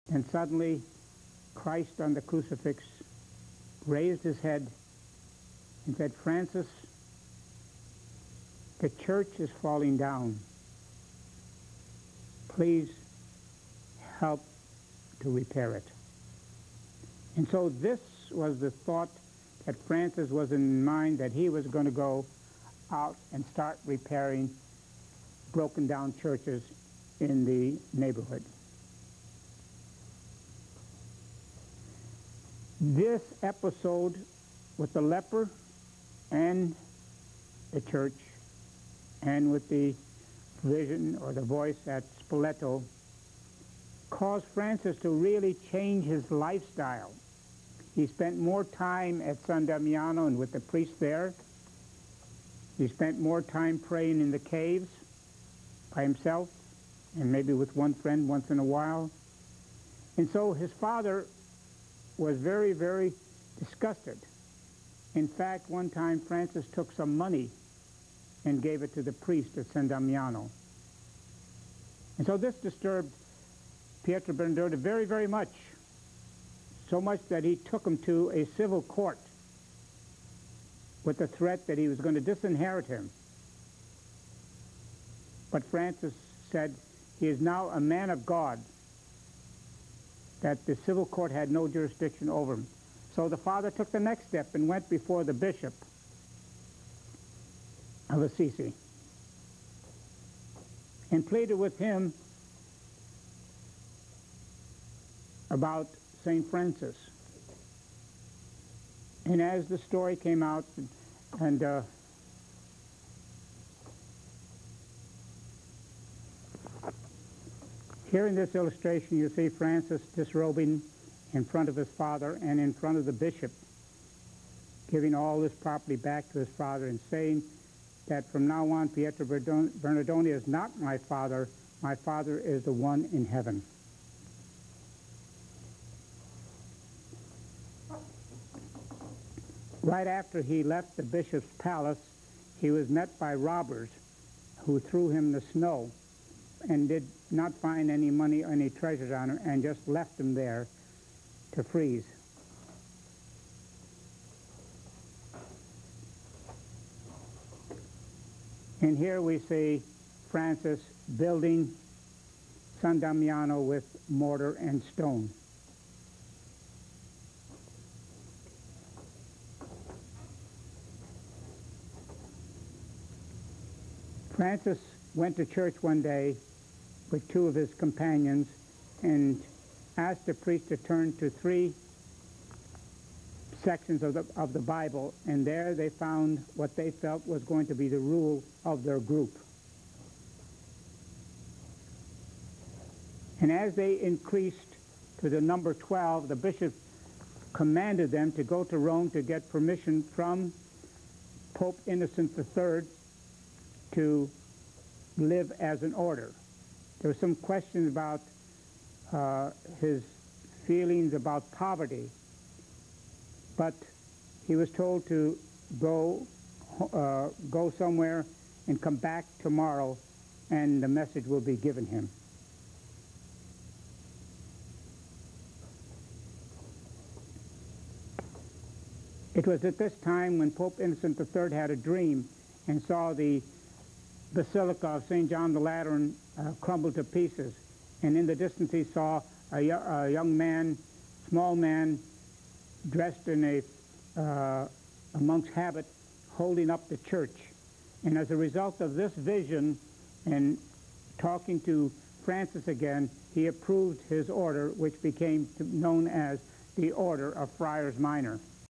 And suddenly, Christ on the crucifix raised his head and said, "Francis, the church is falling down. Please help to repair it." And so this was the thought that Francis was in mind, that he was going to go out and start repairing broken down churches in the neighborhood. This episode with the leper and the church, and with the vision or the voice at Spoleto, caused Francis to really change his lifestyle. He spent more time at San Damiano and with the priest there. He spent more time praying in the caves by himself, and maybe with one friend once in a while. And so his father was very, very disgusted. In fact, one time Francis took some money and gave it to the priest at San Damiano. And so this disturbed Pietro Bernardone very, very much. So much that he took him to a civil court with the threat that he was going to disinherit him. But Francis said he is now a man of God, that the civil court had no jurisdiction over him. So the father took the next step and went before the bishop of Assisi and pleaded with him about St. Francis. And as the story came out, and here in this illustration you see Francis disrobing in front of his father and in front of the bishop, giving all his property back to his father and saying that from now on Pietro Bernardone is not my father is the one in heaven. Right after he left the bishop's palace, he was met by robbers who threw him in the snow and did not find any money or any treasures on him, and just left him there to freeze. And here we see Francis building San Damiano with mortar and stone. Francis went to church one day with two of his companions and asked the priest to turn to 3 sections of the Bible, and there they found what they felt was going to be the rule of their group. And as they increased to the number 12, the bishop commanded them to go to Rome to get permission from Pope Innocent III to live as an order. There were some questions about his feelings about poverty, but he was told to go somewhere and come back tomorrow, and the message will be given him. It was at this time when Pope Innocent III had a dream and saw the Basilica of St. John the Lateran crumble to pieces, and in the distance he saw a young man, small man, dressed in a monk's habit, holding up the church. And as a result of this vision and talking to Francis again, he approved his order, which became known as the Order of Friars Minor.